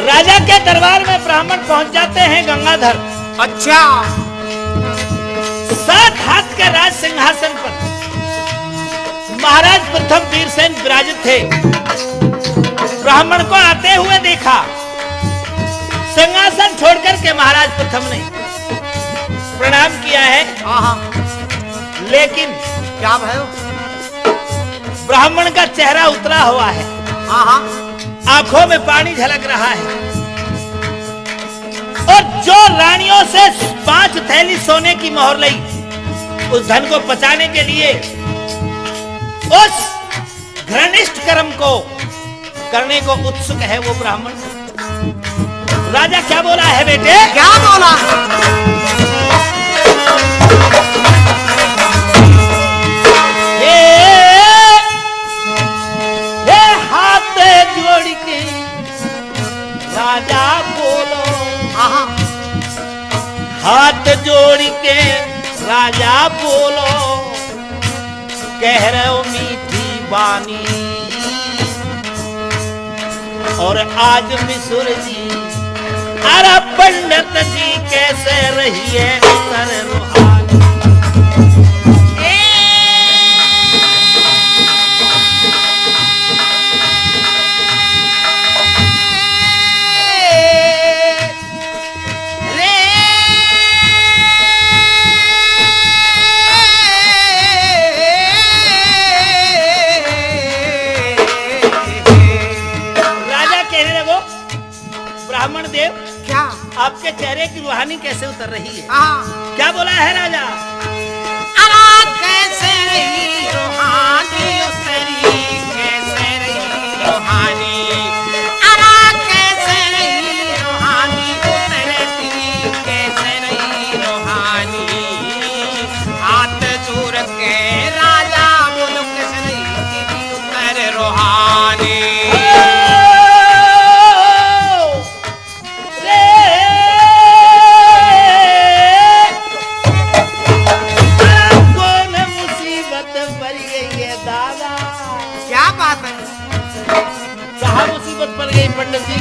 राजा के दरबार में ब्राह्मण पहुंच जाते हैं गंगाधर। अच्छा। 7 हाथ के राज सिंहासन पर महाराज प्रथम वीरसेन विराजित थे। ब्राह्मण को आते हुए देखा, सिंहासन छोड़कर के महाराज प्रथम ने प्रणाम किया है। लेकिन क्या भयो? ब्राह्मण का चेहरा उतरा हुआ है, आंखों में पानी झलक रहा है और जो रानियों से 5 थैली सोने की मोहर ली, उस धन को बचाने के लिए उस घृणिष्ठ कर्म को करने को उत्सुक है वो ब्राह्मण। राजा क्या बोला है बेटे? क्या बोला? जोड़ के राजा बोलो, हाथ जोड़ के राजा बोलो, कह रहे हो मीठी बानी। और आज मिसुर जी, अरे पंडित जी कैसे रही है उतर रुहानी। ब्राह्मण देव, क्या आपके चेहरे की रूहानी कैसे उतर रही है? क्या बोला है राजा? कैसे रही रूहानी उतरी, कैसे रही रूहानी, कैसे रही रूहानी उतरती, कैसे रही रूहानी। हाथ जोड़ के राजा बोलो, कैसे रही उतर रूहानी। मुसीबत पड़ गई पंडित जी,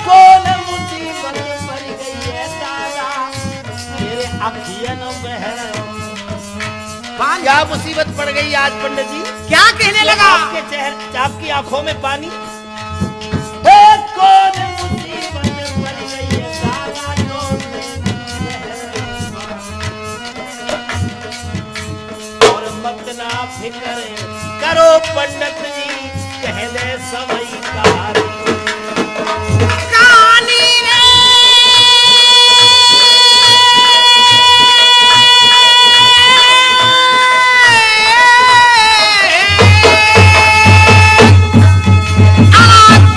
कौन मुसीबत पड़ गई है दादा, मेरे अखियन बहर। क्या मुसीबत पड़ गई आज पंडित जी? क्या कहने लगा? आपके चेहरे, आपकी आंखों में पानी। कौन मुसीबत पड़ गई है दादा, और मत ना फिक्र करो पंडित जी, कह दे सवई कहानी। कहानी रे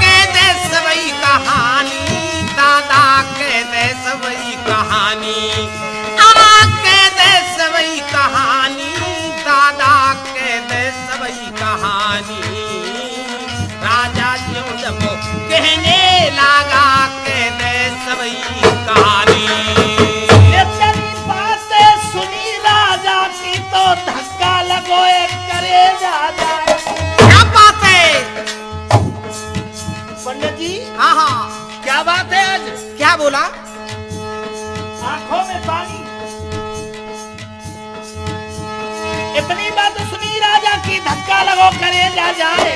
कह दे सवई कहानी, दादा कह दे सवई कहानी, कह दे सवई कहानी, दादा कह दे सवई कहानी। राजा जो जब कहने लगा, कह दे सवई कहानी। इतनी बातें सुनी राजा की तो धक्का लगो एक करे राजा। क्या बात है पंडित जी? क्या बात है आज? क्या बोला? आंखों में पानी। इतनी बात सुनी राजा की धक्का लगो करे जा जाए,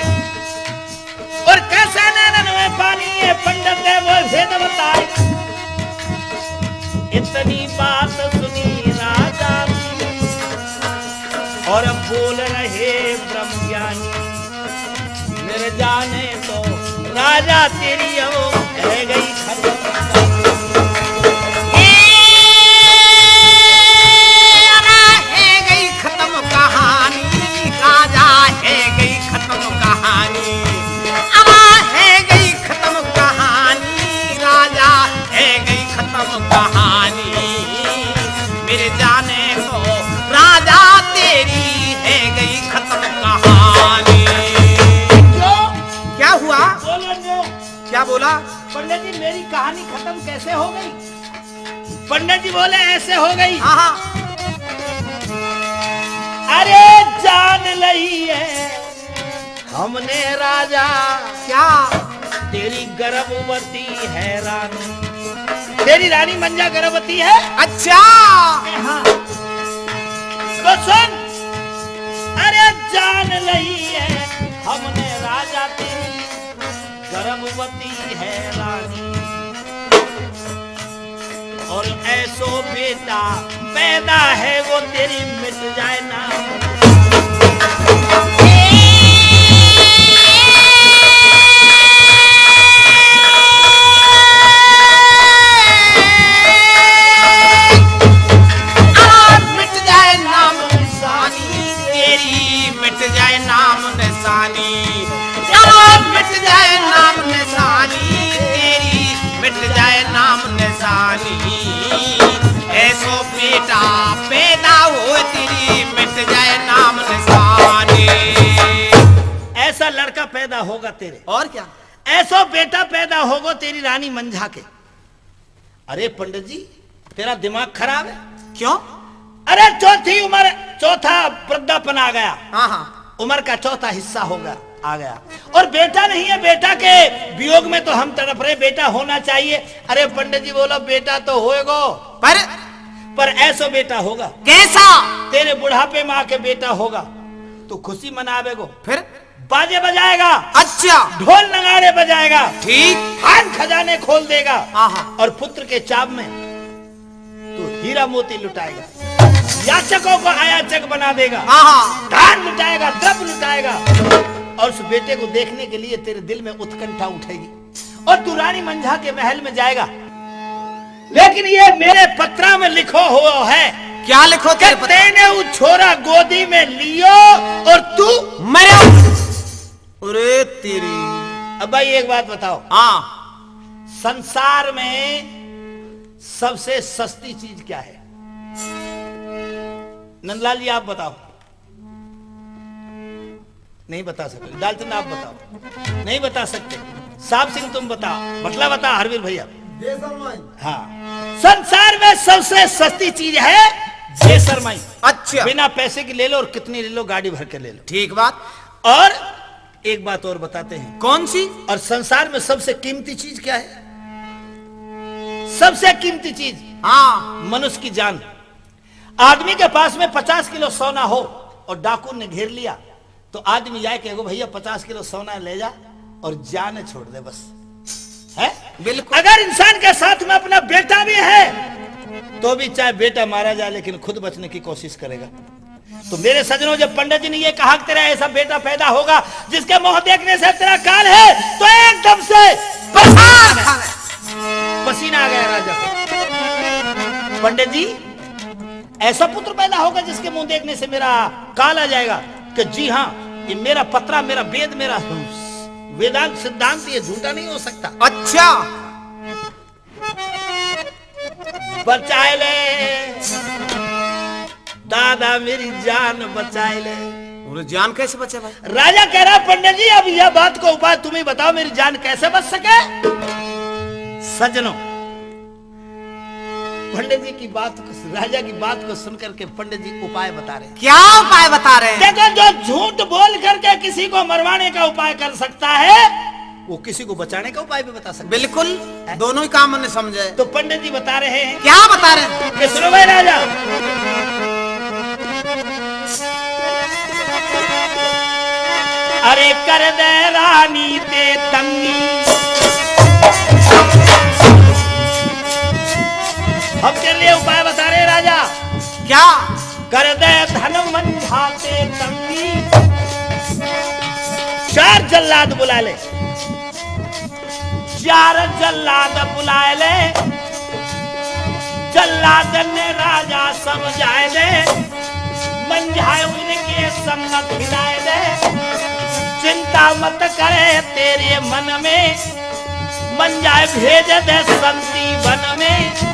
और कैसे नैनन में पानी है पंडित ने वो भेद बताए। इतनी बात सुनी राजा की और बोल रहे ब्रह्म ज्ञानी, निर्जाने तो राजा तेरी हो रह गई खत्म। क्या बोला? पंडित जी मेरी कहानी खत्म कैसे हो गई? पंडित जी बोले ऐसे हो गई। अरे जान लही है हमने राजा, क्या तेरी गर्भवती है रानी, तेरी रानी मंजा गर्भवती है। अच्छा हाँ। तो सुन, अरे जान लही है हमने राजा तेरी गर्भवती है रानी, और ऐसो बेटा पैदा है वो तेरी मिट जाए नाम। ऐसो बेटा पैदा हो तेरी मिट जाए नाम निशानी। ऐसा लड़का पैदा होगा तेरे, और क्या, ऐसो बेटा पैदा होगा तेरी रानी मंझा के। अरे पंडित जी तेरा दिमाग खराब है। क्यों? अरे चौथी उम्र, चौथा वृद्धापन आ गया। हाँ हाँ, उम्र का चौथा हिस्सा होगा आ गया, और बेटा नहीं है। बेटा के वियोग में तो हम तड़प रहे, बेटा होना चाहिए। अरे पंडित जी बोलो बेटा तो होएगा, पर ऐसो बेटा होगा। कैसा? तेरे बुढ़ापे में आके बेटा होगा, तू खुशी मनावेगो, फिर बाजे बजाएगा, अच्छा, ढोल नगाड़े बजाएगा, ठीक, खान खजाने खोल देगा, आहा, और पुत्र के चाप में तू हीरा मोती लुटाएगा, याचकों को आयाचक बना देगा, आहा, धान लुटाएगा, द्रव्य लुटाएगा, और उस बेटे को देखने के लिए तेरे दिल में उत्कंठा उठेगी, और तू रानी मंझा के महल में जाएगा। लेकिन ये मेरे पत्रा में लिखो हुआ है। क्या लिखो? तेने वो छोरा गोदी में लियो और तू मरो। अरे तेरी। अब भाई एक बात बताओ, हाँ, संसार में सबसे सस्ती चीज क्या है? नंदलाल जी आप बताओ। नहीं बता सकते। डाल्टन आप बताओ। नहीं बता सकते। साहब सिंह तुम बताओ। बटला बता। हरवीर भैया। हाँ, संसार में सबसे सस्ती चीज है बेशर्माई। अच्छा, बिना पैसे की ले लो और कितनी ले लो, गाड़ी भर के ले लो। ठीक बात। और एक बात और बताते हैं। कौन सी? और संसार में सबसे कीमती चीज क्या है? सबसे कीमती चीज, हाँ, मनुष्य की जान। आदमी के पास में 50 किलो सोना हो और डाकू ने घेर लिया, तो आदमी जाए कहेगा भैया 50 किलो सोना ले जा और जान छोड़ दे, बस है। बिल्कुल। अगर इंसान के साथ में अपना बेटा भी है तो भी चाहे बेटा मारा जाए लेकिन खुद बचने की कोशिश करेगा। तो मेरे सजनों, जब पंडित जी ने ये कहा कि तेरा ऐसा बेटा पैदा होगा जिसके मुंह देखने से तेरा काल है, तो एकदम से पसीना आ गया राजा को। पंडित जी, ऐसा पुत्र पैदा होगा जिसके मुंह देखने से मेरा काल आ जाएगा? कि जी हाँ, ये मेरा पत्रा, मेरा वेद, मेरा वेदांत सिद्धांत ये झूठा नहीं हो सकता। अच्छा, बचाए ले दादा, मेरी जान बचाए ले। बोले जान कैसे बचे भाई? राजा कह रहा पंडित जी अब यह बात को उपाय तुम ही बताओ, मेरी जान कैसे बच सके। सज्जनों, पंडित जी की बात को, राजा की बात को सुनकर के पंडित जी उपाय बता रहे हैं। क्या उपाय बता रहे हैं? देखो, जो झूठ बोल करके किसी को मरवाने का उपाय कर सकता है, वो किसी को बचाने का उपाय भी बता सकता है। बिल्कुल, दोनों ही काम मैंने समझे। तो पंडित जी बता रहे हैं। क्या बता रहे हैं? कि सुनो भाई राजा, अरे कर दे रानी ते तंगी, हम तेरे लिए उपाय बता रहे राजा। क्या? कर दे धन मंझाते तंगी, 4 जल्लाद बुला ले, 4 जल्लाद बुलाए ले, जल्लाद ने राजा समझाए दे, मंझाए उनके संगत खिलाए दे, चिंता मत करे तेरे मन में, मंझाए भेज दे संती वन में।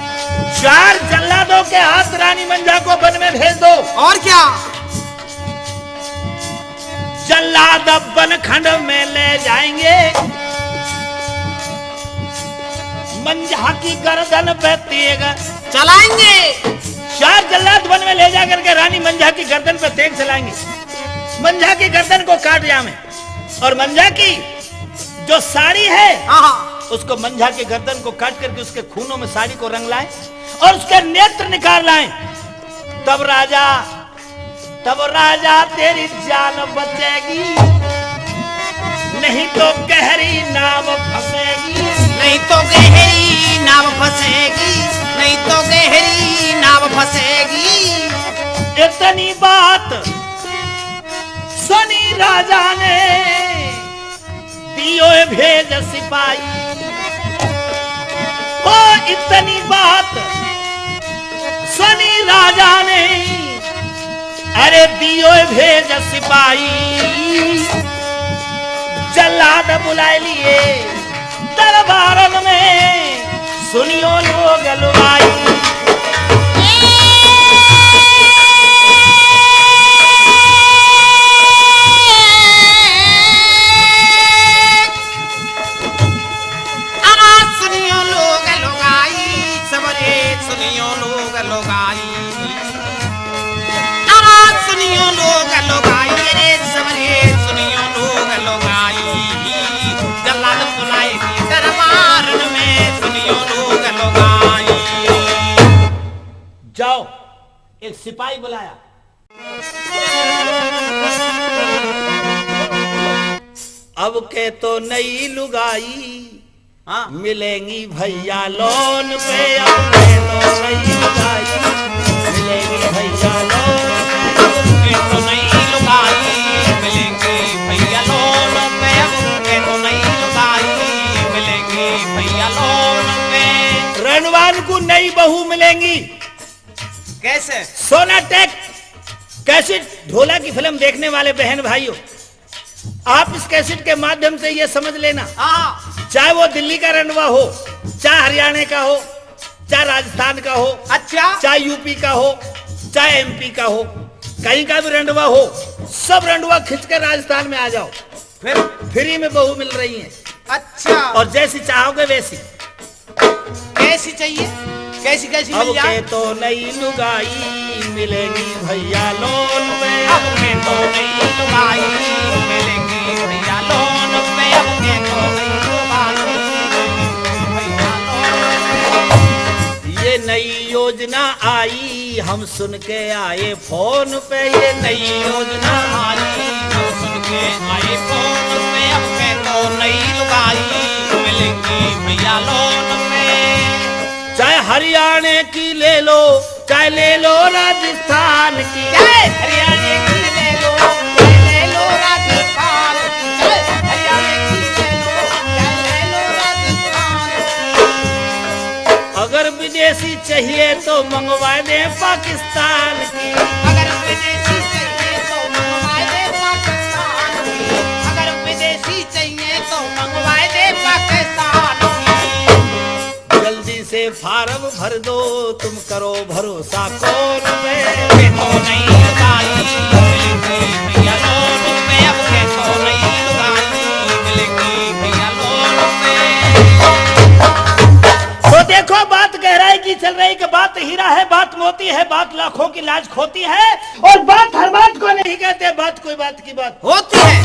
4 जल्लादों के हाथ रानी मंझा को वन में भेज दो। और क्या? जल्लाद वन खंड में ले जाएंगे, मंझा की गर्दन पे तेग चलाएंगे। 4 जल्लाद वन में ले जाकर के रानी मंझा की गर्दन पे तेग चलाएंगे, मंझा की गर्दन को काट जामे, और मंझा की जो साड़ी है हाँ उसको मंझा के गर्दन को काट करके उसके खूनों में साड़ी को रंग लाए और उसके नेत्र निकाल लाए। तब राजा तेरी जान बचेगी, नहीं तो गहरी नाव फंसेगी। नहीं तो गहरी नाव फंसेगी, नहीं तो गहरी नाव फंसेगी। इतनी बात सुनी राजा ने दियो भेज सिपाही। ओ इतनी बात सुनी राजा ने, अरे दियो भेज सिपाही। जल्लाद बुलाए लिए दरबारन में, सुनियो लोग लुगाई। जाओ एक सिपाही बुलाया। अब के तो नई लुगाई हाँ मिलेंगी भैया लोन पे। अब के तो नई लुगाई मिलेंगी भैया लोन पे। अब के तो नई लुगाई मिलेंगी भैया लोन पे। अब के तो नई लुगाई मिलेंगी भैया लोन पे। रणवान को नई बहू मिलेंगी। कैसे? सोनाटेक कैसेट ढोला की फिल्म देखने वाले बहन भाइयों, आप इस कैसेट के माध्यम से ये समझ लेना, हाँ चाहे वो दिल्ली का रंडवा हो, चाहे हरियाणा का हो, चाहे राजस्थान का हो, अच्छा चाहे यूपी का हो, चाहे एमपी का हो, कहीं का भी रंडवा हो, सब रंडवा खींच कर राजस्थान में आ जाओ, फिर फ्री में बहू मिल रही है। अच्छा और जैसी चाहोगे वैसी। कैसी चाहिए? कैसी कैसी अब मिल जाए? के तो नई लुगाई मिलेगी भैया लोन पे। अब के तो नई लुगाई मिलेंगी भैया लोन पे। अब के तो नई लुगाई भैया लोन पे। ये नई योजना आई हम सुन के आए फोन पे। ये नई योजना आई जो सुन के आए फोन पे। अब के तो नई लुगाई मिलेंगी भैया लोन पे। चाहे हरियाणा की ले लो, चाहे ले लो राजस्थान की। चाहे हरियाणा की ले लो, चाहे ले लो राजस्थान की। चाहे हरियाणा की ले लो, चाहे ले लो राजस्थान की। अगर विदेशी चाहिए तो मंगवा दे पाकिस्तान की। अगर विदेशी चाहिए तो मंगवा दे पाकिस्तान की। अगर विदेशी चाहिए तो मंगवा दे पाकिस्तान की। जल्दी से फार्म भर दो, तुम करो भरोसा कौन पे। तो नई लुगाई मिलेंगी भैया लोन पे। अब के तो नई लुगाई मिलेंगी भैया लोन पे। तो देखो बात गहराई की चल रही कि बात हीरा है, बात मोती है, बात लाखों की लाज खोती है। और बात हर बात को नहीं कहते, बात कोई बात की बात होती है।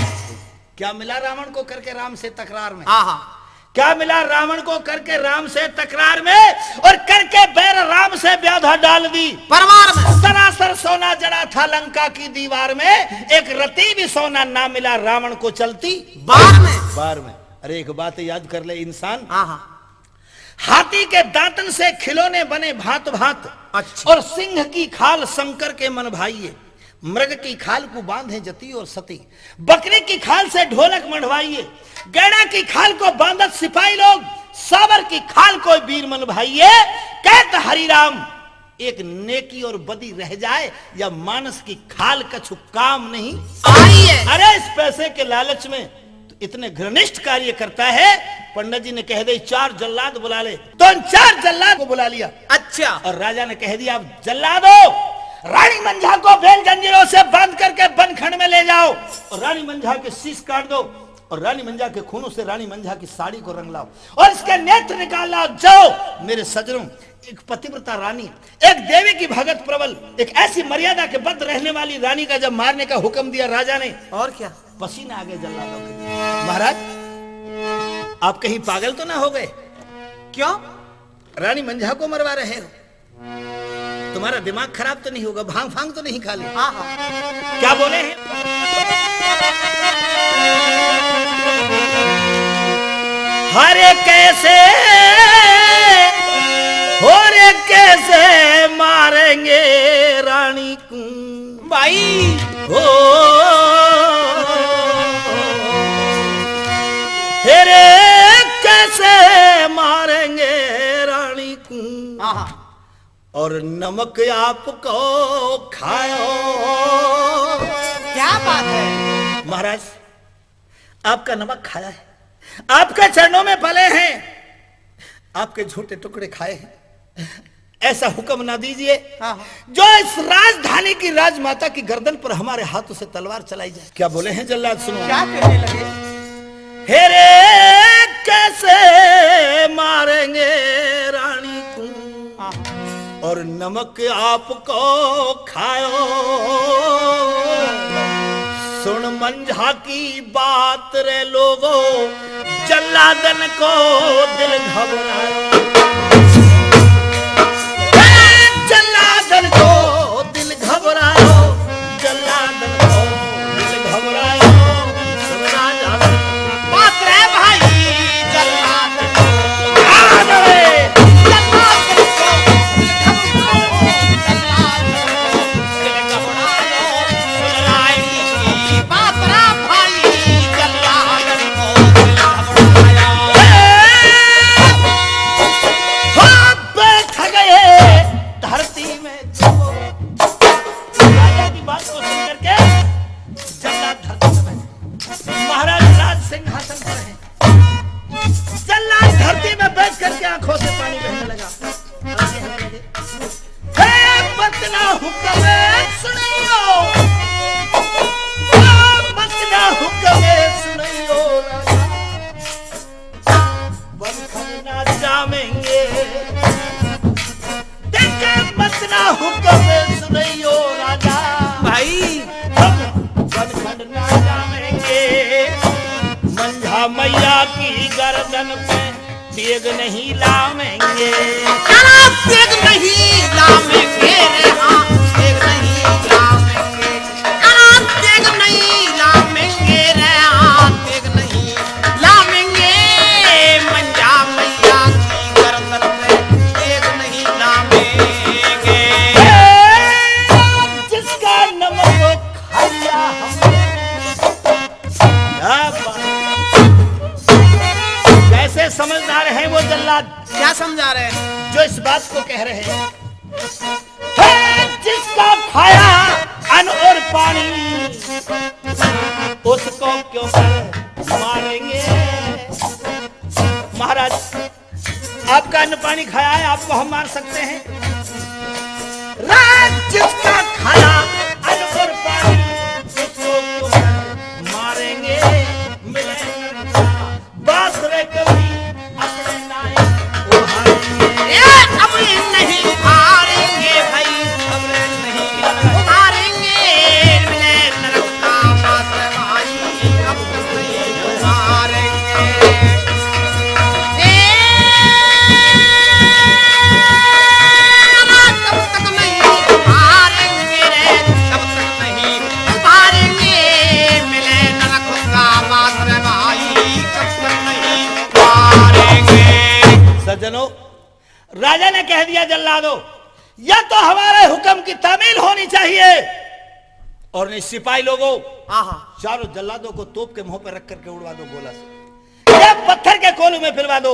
क्या मिला रावण को करके राम से तकरार में? हाँ हाँ क्या मिला रावण को करके राम से तकरार में? और करके बैर राम से व्याधा डाल दी परिवार में। सरासर सोना जड़ा था लंका की दीवार में। एक रति भी सोना ना मिला रावण को चलती बार में। अरे एक बात याद कर ले इंसान, हाँ हाँ हाथी के दांतन से खिलौने बने भांत भांत। अच्छा। और सिंह की खाल शंकर के मन भाइये। मृग की खाल को बांधे जती और सती। बकरी की खाल से ढोलक मंडवाइए। गैड़ा की खाल को बांधत सिपाही लोग। साबर की खाल को वीर मन भाइये। कहत हरिराम एक नेकी और बदी रह जाए या मानस की खाल कछु काम नहीं आई है। अरे इस पैसे के लालच में तो इतने घनिष्ठ कार्य करता है। पंडित जी ने कह दे 4 जल्लाद बुला ले, तो इन 4 जल्लाद को बुला लिया। अच्छा। और राजा ने कह दिया अब जल्लादो रानी मंझा को बेल जंजीरों से बांध करके बनखंड में ले जाओ और रानी मंझा के शीश काट दो और रानी मंझा के खूनों से रानी मंझा की साड़ी को रंग लाओ और इसके नेत्र निकाल लाओ। जाओ मेरे सजनों, एक पतिव्रता रानी, एक देवी की भगत प्रबल, एक ऐसी मर्यादा के बद्ध रहने वाली रानी का जब मारने का हुक्म दिया राजा ने, और क्या पसीना आ गया जल्लादों के। महाराज आप कहीं पागल तो ना हो गए? क्यों? रानी मंझा को मरवा रहे हो? तुम्हारा दिमाग खराब तो नहीं होगा? भांग फांग तो नहीं खा ली? हाँ हाँ। क्या बोले हैं? हरे कैसे हो रे कैसे मारेंगे रानी को भाई हो रे कैसे मारेंगे रानी को हाँ हाँ। और नमक आपको खाओ। क्या बात है? महाराज, आपका नमक खाया है, आपके चरणों में पले हैं, आपके झूठे टुकड़े खाए हैं। ऐसा हुक्म ना दीजिए हाँ। जो इस राजधानी की राजमाता की गर्दन पर हमारे हाथों से तलवार चलाई जाए। क्या बोले हैं जल्लाद? सुनो। क्या कहने लगे? हेरे कैसे मारेंगे रानी को हाँ। और नमक आपको खाओ। सुन मंझा की बात रे लोगो, जल्लादन को दिल घबरायो। जल्लादन को दिल घबरायो, जल्लादन को दिल घबरायो। सुन राजा बात रे भाई, जल्लादन को मैया की गर्दन पे तेग नहीं लामेंगे। तेग नहीं लामेंगे रे हाँ, तेग नहीं लामेंगे। तेग नहीं लामेंगे रे हाँ, तेग नहीं लामेंगे। मंझा मैया की गर्दन पे तेग नहीं लामेंगे। जिसका नमक खाया हमने। कैसे समझदार हैं वो जल्लाद? क्या समझा रहे हैं? जो इस बात को कह रहे हैं, जिसका खाया अन्न और पानी, उसको क्यों कर मारेंगे? महाराज, आपका अन्न पानी खाया है, आपको हम मार सकते हैं? जिसका खाया अन्न और पानी, उसको क्यों कर मारेंगे? मिले बात रे कभी अपने नायक उभारेंगे। अब नहीं उभारेंगे भाई, अब नहीं उभारेंगे। मिले नरक का मात्र भाई, अब नहीं उभारेंगे। तब तक नहीं उभारेंगे रे, तब तक नहीं उभारेंगे। मिले नरक का मात्र भाई, तब तक नहीं उभारेंगे। सज्जनों, राजा ने कह दिया जल्लादो, या तो हमारे हुक्म की तामील होनी चाहिए और नहीं सिपाही लोगों चारों जल्लादों को तोप के मुंह पर रख करके उड़वा दो गोला से, या पत्थर के कोलू में फिरवा दो।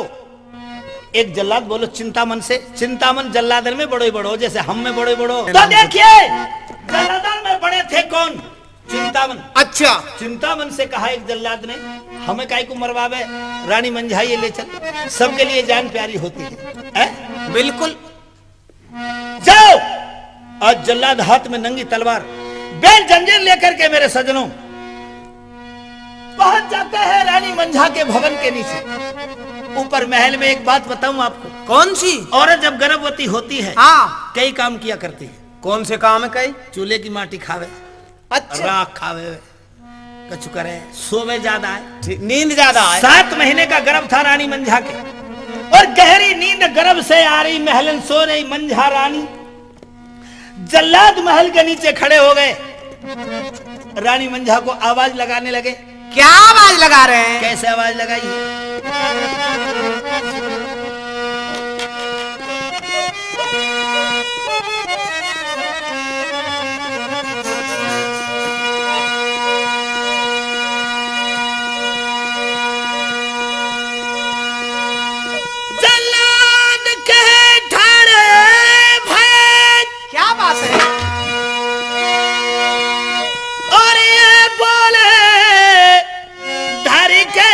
एक जल्लाद बोलो चिंतामन से, चिंतामन जल्लादन में बड़ो ही बड़ो, जैसे हम में बड़ो ही बड़ो। तो देखिए जल्लादन में बड़े थे कौन? चिंतामन। अच्छा, चिंतामन से कहा एक जल्लाद ने, हमें काहे को मरवावे, रानी मंझा ये ले चल, सबके लिए जान प्यारी होती है, बिल्कुल। जाओ। आज जल्लाद हाथ में नंगी तलवार बेल जंजीर लेकर के मेरे सजनों पहुंच जाते हैं रानी मंझा के भवन के नीचे। ऊपर महल में एक बात बताऊं आपको। कौन सी? औरत जब गर्भवती होती है हाँ, कई काम किया करती है। कौन से काम है? कई चूल्हे की माटी खावे, अच्छा, राख खावे, कछु करे सोवे ज्यादा है, ठीक, नींद ज्यादा है। 7 महीने का गर्भ था रानी मंझा के, और गहरी नींद गर्भ से आ रही, महलन सो रही मंझा रानी। जल्लाद महल के नीचे खड़े हो गए, रानी मंझा को आवाज लगाने लगे। क्या आवाज लगा रहे हैं? कैसे आवाज लगाई? क्या बात है? और ये बोले धर के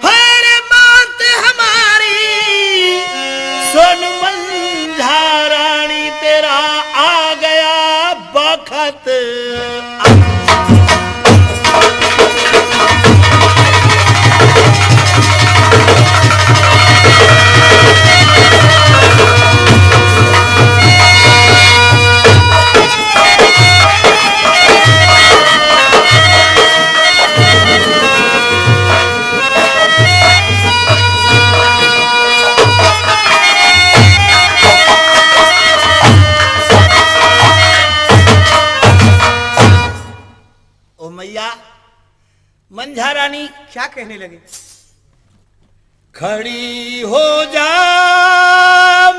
हर बात हमारी सुन मंझा रानी, तेरा आ गया बखत। मंझा रानी क्या कहने लगे? खड़ी हो जा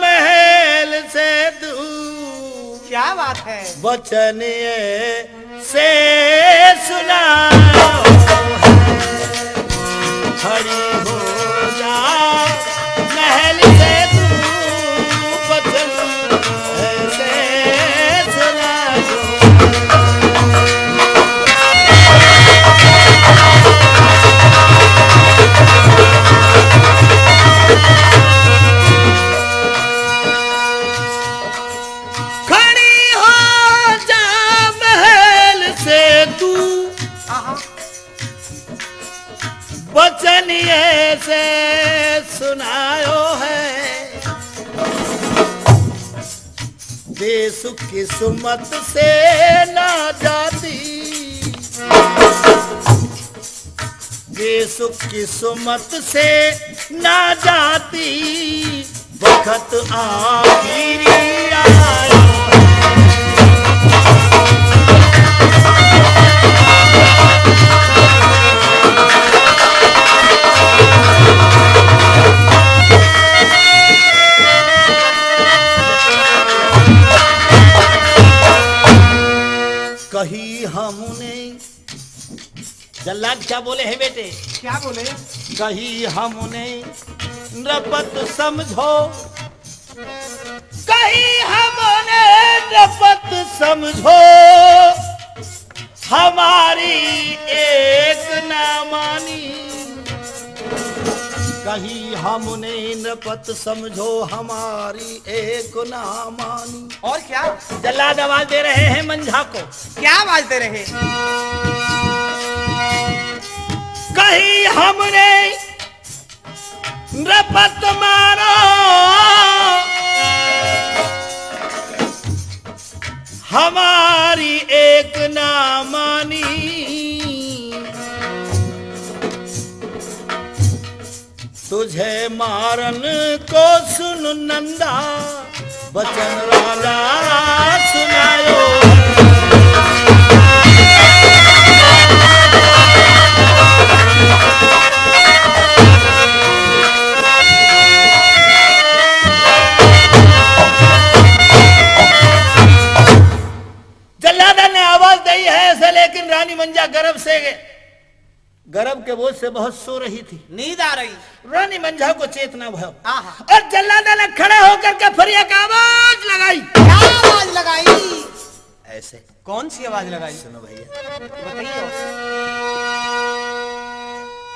महल से दूर, क्या बात है? वचन ये से सुना। खड़ी हो जा महल से दूर, वचन से सुना। वचन ऐसे सुनायो है, बेसुख किस्मत से ना जाती, बेसुख किस्मत से ना जाती, वक्त आखिरी आयो। कही हमने, जल्लाद क्या बोले हैं बेटे? क्या बोले? कही हमने नृपत समझो, कही हमने नृपत समझो, हमारी एक ना मानी। कही हमने नृपत समझो, हमारी एक ना मानी। और क्या? जल्लाद आवाज दे रहे हैं मंझा को। क्या आवाज दे रहे? कही हमने नृपत मारो, हमारी एक ना मानी। तुझे मारन को सुन नंदा, वचन राजा सुनायो। जल्लादा ने आवाज दी है ऐसे, लेकिन रानी मंझा गर्भ के बोझ से बहुत सो रही थी, नींद आ रही। रानी मंझा को चेतना भयो, हाँ। और जल्लादा ने खड़े होकर के फिर एक आवाज लगाई। क्या आवाज लगाई? ऐसे। कौन सी आवाज लगाई? सुनो भैया, बताइए।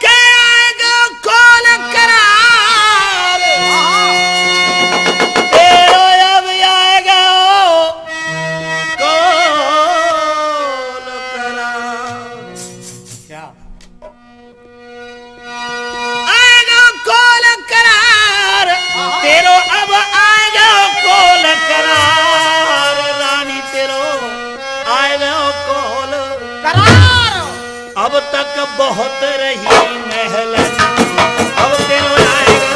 क्या आएगा कौन करार, तेरो अब आएगा कौन करार। क्या? आएगा कौन करार, बहुत रही महलन अब तेरो आएगा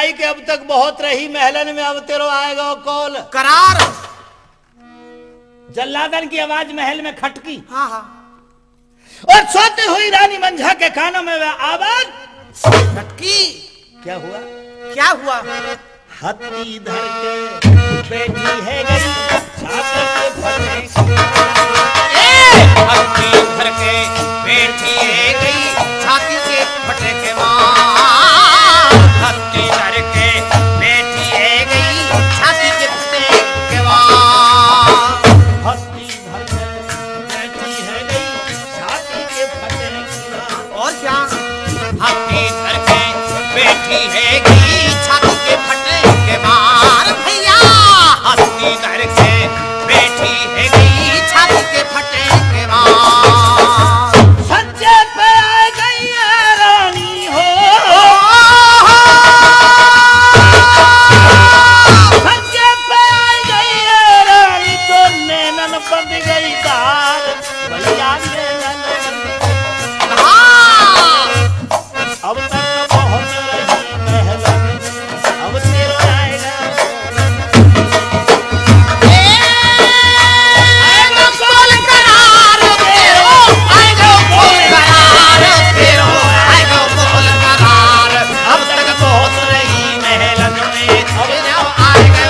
कि अब तक बहुत रही महलन में अब तेरो आएगा कौल करार। जल्लादन की आवाज महल में खटकी। हाँ हाँ। और सोते हुई रानी मंझा के कानों में वह आवाज खटकी। क्या हुआ? क्या हुआ? हत्ती धर के बैठी है गई छाती के फटे हत्ती धर के बैठी है गई छाती के फटे के मार। हत्ती धर के बैठी है गई छाती के फटे के मार। हत्ती धर के बैठी है गई छाती के फटे के मार। और क्या? हत्ती धर के बैठी है गई छाती के फटे के मार। भैया हत्ती धर के बैठी है गई छाती के फटे के मार। सच्चे पे आ गई है रानी हो, सच्चे पे आ गई है रानी तो नैनन बंद गई दार भैया नैनन अब तक बहुत रही महलन अब तेरा आएगा बोल करार तेरो आएगा बोल करार तेरो आएगा बोल करार। अब तक बहुत रही महलन में अब जाओ आएगा।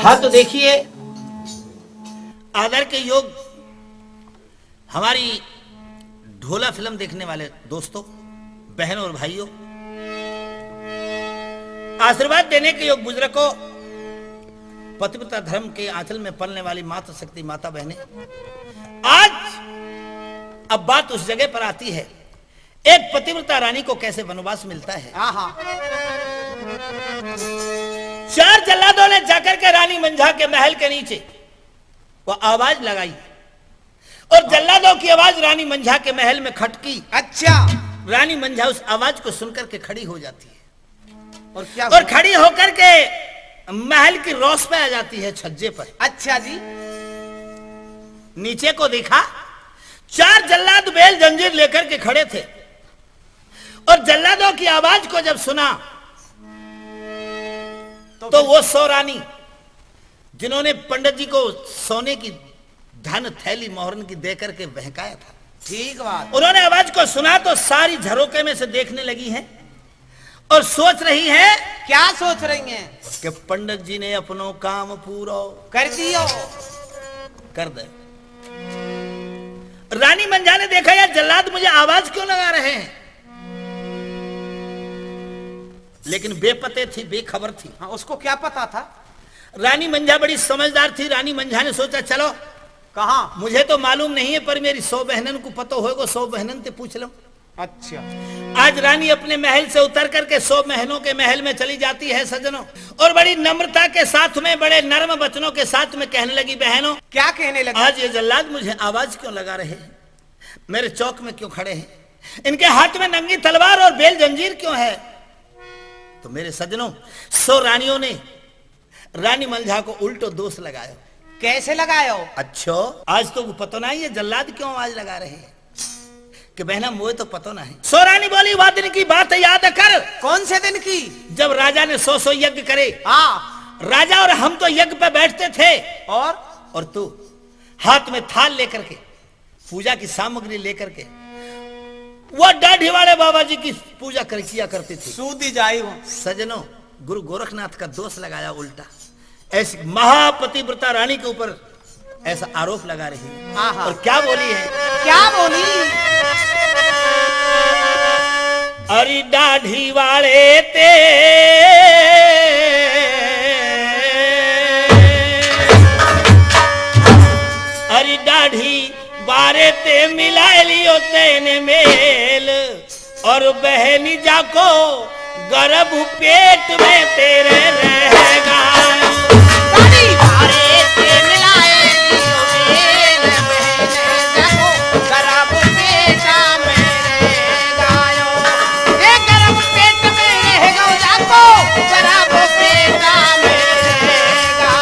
हाँ तो देखिए आदर के योग हमारी ढोला फिल्म देखने वाले दोस्तों बहनों और भाइयों, आशीर्वाद देने के योग बुजुर्गों, पतिव्रता धर्म के आंचल में पलने वाली मातृ शक्ति माता बहनें, आज अब बात उस जगह पर आती है एक पतिव्रता रानी को कैसे वनवास मिलता है। चार जल्लादों ने जाकर के रानी मंझा के महल के नीचे वो आवाज लगाई और जल्लादों की आवाज रानी मंझा के महल में खटकी। अच्छा। रानी मंझा उस आवाज को सुनकर के खड़ी हो जाती है और क्या? और खड़ी होकर के महल की रोस पे आ जाती है छज्जे पर। अच्छा जी। नीचे को देखा, चार जल्लाद बेल जंजीर लेकर के खड़े थे और जल्लादों की आवाज को जब सुना तो वो 100 रानी जिन्होंने पंडित जी को सोने की धन थैली मोहरन की देकर के बहकाया था, ठीक बात। उन्होंने आवाज को सुना तो सारी झरोके में से देखने लगी हैं और सोच रही हैं क्या सोच रही हैं? कि पंडित जी ने अपनो काम पूरा कर दियो। कर दे। रानी मंझा ने देखा यार जल्लाद मुझे आवाज क्यों लगा रहे हैं, लेकिन बेपते थी, बेखबर थी। हाँ, उसको क्या पता था? रानी मंझा बड़ी समझदार थी। रानी मंझा ने सोचा चलो कहाँ? मुझे तो मालूम नहीं है पर मेरी 100 बहनन को पता होगा, 100 बहनन से पूछ लो। अच्छा। आज रानी अपने महल से उतर करके 100 बहनों के महल में चली जाती है सज्जनों, और बड़ी नम्रता के साथ में बड़े नर्म वचनों के साथ में कहने लगी बहनों, क्या कहने लगी? आज ये जल्लाद मुझे आवाज क्यों लगा रहे हैं, मेरे चौक में क्यों खड़े हैं, इनके हाथ में नंगी तलवार और बेल जंजीर क्यों है। तो मेरे सज्जनों 100 रानियों ने रानी मंझा को उल्टो दोष लगाया। कैसे लगायो? अच्छा आज तो वो पता नहीं है जल्लाद क्यों आवाज लगा रहे हैं कि बहना मुझे तो पता नहीं। 100 रानी बोली वह दिन की बात याद कर। कौन से दिन की? जब राजा ने 100 यज्ञ करे। हाँ। राजा और हम तो यज्ञ पे बैठते थे और तू हाथ में थाल लेकर के पूजा की सामग्री लेकर के वो दाढ़ी वाले बाबा जी की पूजा किया करते थे। सूदी जाई हो। सजनों, गुरु गोरखनाथ का दोष लगाया उल्टा, ऐसी महापतिव्रता रानी के ऊपर ऐसा आरोप लगा रही है। आहा। और क्या बोली है? क्या बोली? अरे दाढ़ी वाले ते अरे दाढ़ी बारे ते मिला लियो तेने मेल, और बहनी जाको गर्भ पेट में तेरे रहेगा। दाढ़ी बारे ते मिलाए लियो मेल, बहने जाको गर्भ पेट में रहेगा। ये गर्भ पेट में रहेगा जाको गर्भ पेट में रहेगा।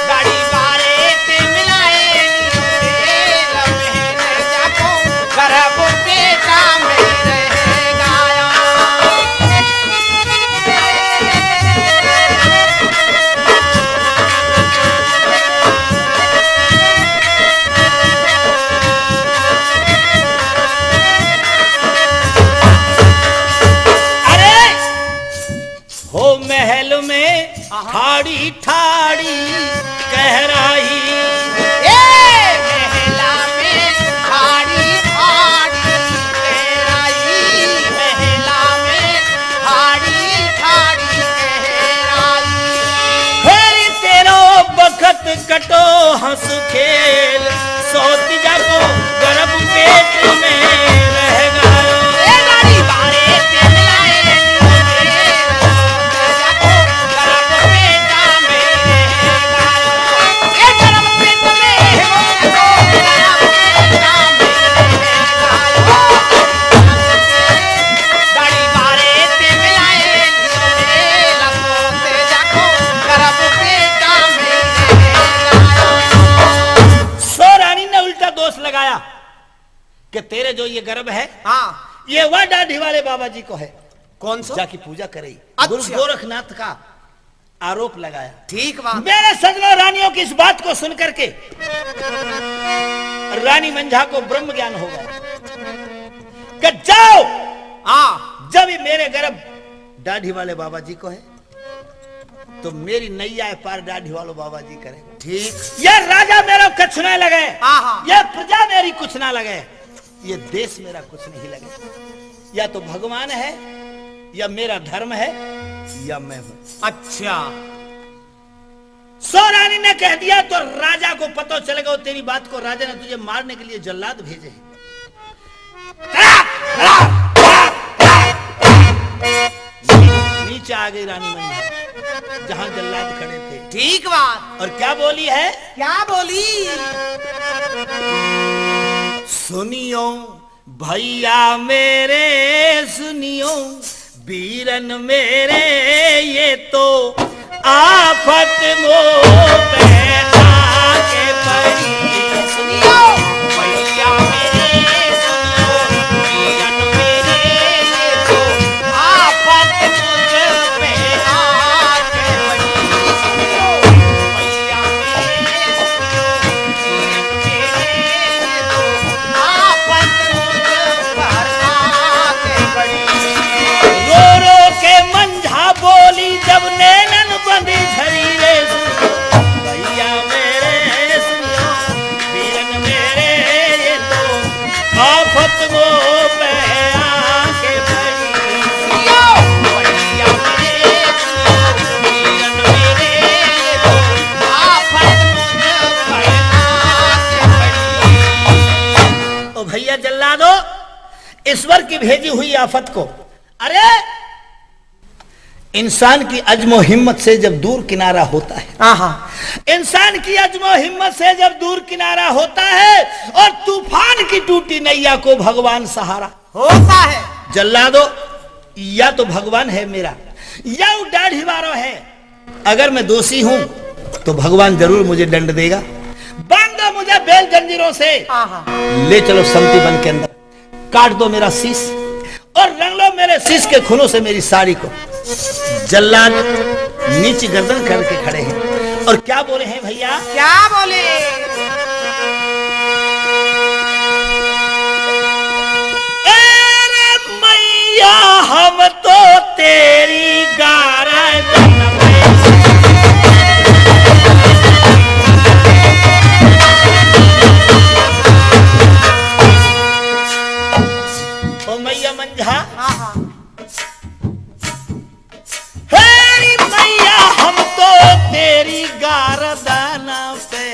दाढ़ी बारे ते मिलाए लियो मेल, बहने जाको गर्भ पेट में रहेगा। अरे हो महल में ठाड़ी ठाड़ी कह रही, ए महला में ठाड़ी ठाड़ी कहराई, महला में ठाड़ी ठाड़ी कहराई। फेरी तेरो बखत कटो हंस खेल, सोती जाको गर्भ पेट में रहेगा। ए दाढ़ी बारे ते मिलाए लियो मेल, जाको गर्भ पेट में रहेगा। ए गर्भ पेट में हो जाको गर्भ पेट में रहेगा। दाढ़ी बारे ते मिलाए लियो मेल, सोते जाको गर्भ पेट में रहेगा। सो रानी ने उल्टा दोष लगाया कि तेरे जो ये गर्भ है, हाँ, ये वह दाढ़ी वाले बाबा जी को है, कौन सा? जाकी पूजा करे। अच्छा। गुरु गोरखनाथ का आरोप लगाया। ठीक बात। मेरे सजनों, रानियों की इस बात को सुनकर के रानी मंझा को ब्रह्म ज्ञान हो गया कि जाओ, हाँ, जब ये मेरे गर्भ दाढ़ी वाले बाबा जी को है तो मेरी नैया पार दाढ़ी वाले बाबा जी करेगा। ठीक। ये राजा मेरा कुछ ना लगे, हाँ, हाँ। ये प्रजा मेरी कुछ ना लगे, ये देश मेरा कुछ नहीं लगे। या तो भगवान है, या मेरा धर्म है, या मैं हूं। अच्छा। सो रानी ने कह दिया तो राजा को पता चलेगा। और तेरी बात को राजा ने तुझे मारने के लिए जल्लाद भेजे हैं। नीचे आ गई रानी मंझा, जहां जल्लाद खड़े थे। ठीक बात। और क्या बोली है? क्या बोली? सुनियो भैया मेरे, सुनियो वीरन मेरे, ये तो आफत मोह पे आके पड़ी। सुनियो भैया मेरे, सुनियो वीरन मेरे, ये तो आफत मुझ पे आके पड़ी। सुनियो भैया मेरे, ये तो आफत मुझ पर आके पड़ी। रो रो के मंझा बोली जब नैनन बंदी झरी रे, सुनियो भैया मेरे, सुनियो वीरन मेरे, ये तो आफत मोह पे आके पड़ी। सुनियो भैया मेरे, सुनियो वीरन मेरे, ये तो आफत मुझ पर आके पड़ी। ओ भैया जल्ला दो ईश्वर की भेजी हुई आफत को। अरे इंसान की अजमो हिम्मत से जब दूर किनारा होता है, आहा, इंसान की अजमो हिम्मत से जब दूर किनारा होता है, और तूफान की टूटी नैया को भगवान सहारा होता है। जल्ला दो, या तो भगवान है मेरा, या वो दाढ़ी वाला है। अगर मैं दोषी हूं तो भगवान जरूर मुझे दंड देगा। बांध दो मुझे बेल जंजीरों से, आहा, ले चलो समती वन के अंदर, काट दो मेरा शीश और रंग लो मेरे शीश के खूनों से मेरी साड़ी को। जल्लाद नीचे गर्दन करके खड़े हैं और क्या बोले हैं भैया? क्या बोले? मैया हम तो तेरी गारदन पे ओ मैया मंझा मैया हम तो तेरी गारदन पे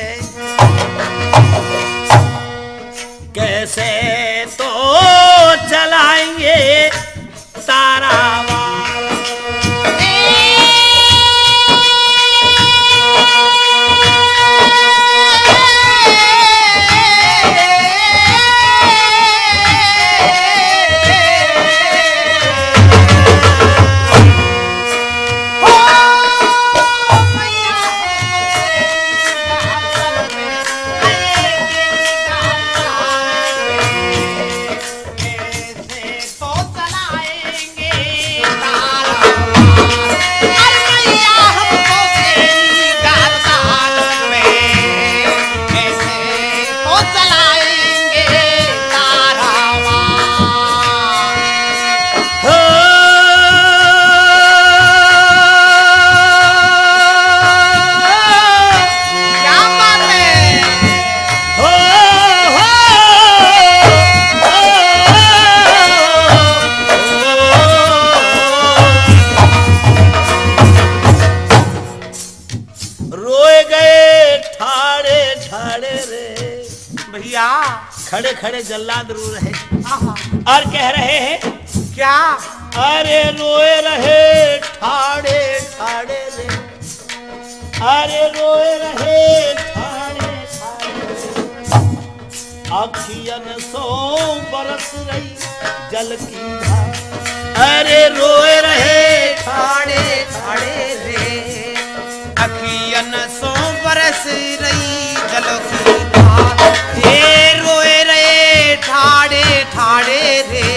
कैसे तो चलाएंगे तारावार खड़े खड़े जल्लाद रो रहे और कह रहे हैं क्या? अरे रोए रहे ठाड़े ठाड़े रे, अरे रोए रहे ठाड़े ठाड़े, अखियन सो बरस रही जल की धार। अरे रोए रहे ठाड़े ठाड़े रे, अखियन सो बरस रही जल की धार। रोए रे ठाड़े ठाड़े रे,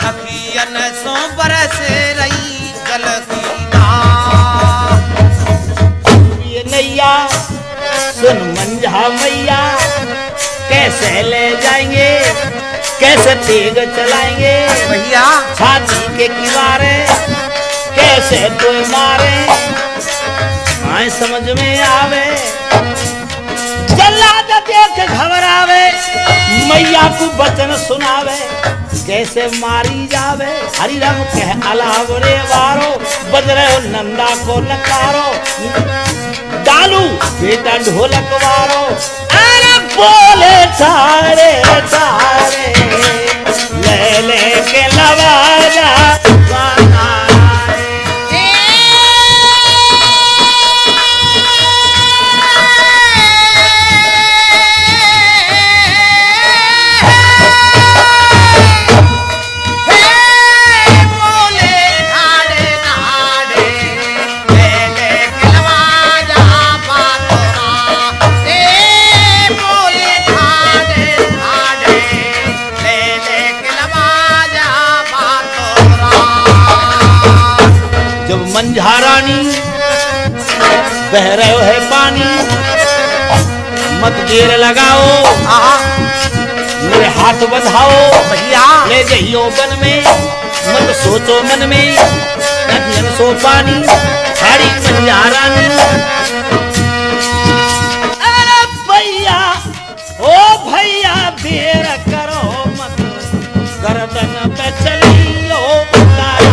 अखियन सो बरस रही जल की धार। ये नैया सुन मंझा मैया, कैसे ले जाएंगे कैसे तेग चलाएंगे भैया, छाती के किनारे कैसे तो मारे आए समझ में आवे। जल्लाद देख घबरावे, मैया को वचन सुनावे कैसे मारी जावे। हरि राम कह अलाव रे वारो, बज रहे हो नंदा को नकारो, डालू बेटा ढोलक वारो। अरे बोले तारे तारे ले ले के लवाजा मंझा रानी बह रहे है पानी, मत देर लगाओ मेरे हाथ बंधाओ भैया, ले जइयो बन में मत सोचो मन में, नदियन सो पानी खाड़ी मंझा रानी। अरे भैया ओ भैया देर करो मत, गर्दन पे चलियो तारा।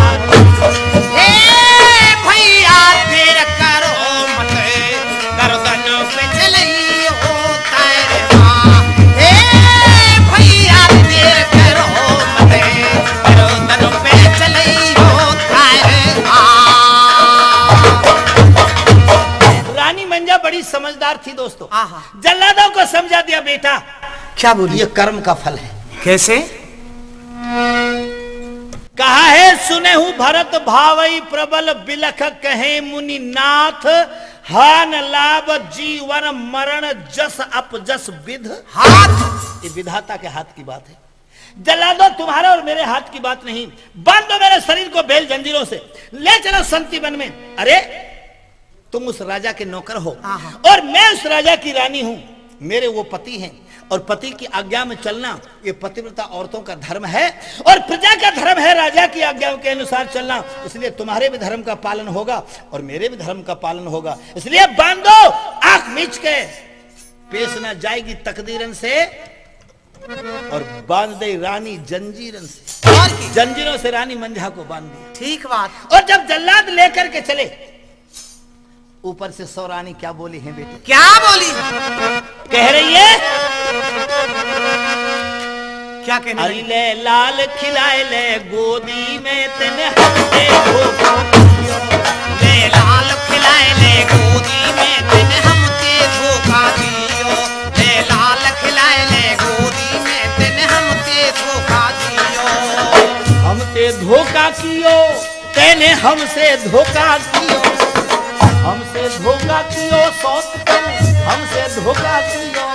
बड़ी समझदार थी दोस्तों, जल्लादों को समझा दिया बेटा क्या बोलिए, ये कर्म का फल है। कैसे? कहा है सुने हूं भरत भावई प्रबल बिलख कहे मुनि नाथ, हान लाभ जीवन मरण जस अपजस विध। हाथ ये विधाता के हाथ की बात है। जल्लादो तुम्हारा और मेरे हाथ की बात नहीं, बांधो मेरे शरीर को बेल जंजीरों से, ले चलो संती वन में। अरे तुम उस राजा के नौकर हो और मैं उस राजा की रानी हूं, मेरे वो पति हैं और पति की आज्ञा में चलना ये पतिव्रता औरतों का धर्म है और प्रजा का धर्म है राजा की आज्ञा के अनुसार चलना। इसलिए तुम्हारे भी धर्म का पालन होगा और मेरे भी धर्म का पालन होगा। इसलिए बांधो, आंख मीच के, पेश ना जाएगी तकदीरन से और बांध दे रानी जंजीरन से। और की जंजीरों से रानी मंझा को बांध दिया। ठीक बात। और जब जल्लाद लेकर के चले, ऊपर से सौ रानी क्या बोली है बेटी? क्या बोली? कह रही है क्या कहने अरे लगी? ले लाल खिलाए ले गोदी में तेने हमसे धोखा दियो। ले लाल खिलाए ले गोदी में तेने हमसे धोखा दियो। ले लाल खिलाए ले गोदी में तेने हमसे धोखा दियो। हमसे धोखा कियो, तेने हमसे धोखा कियो, हमसे धोखा कियो, सौत तेने हमसे धोखा कियो।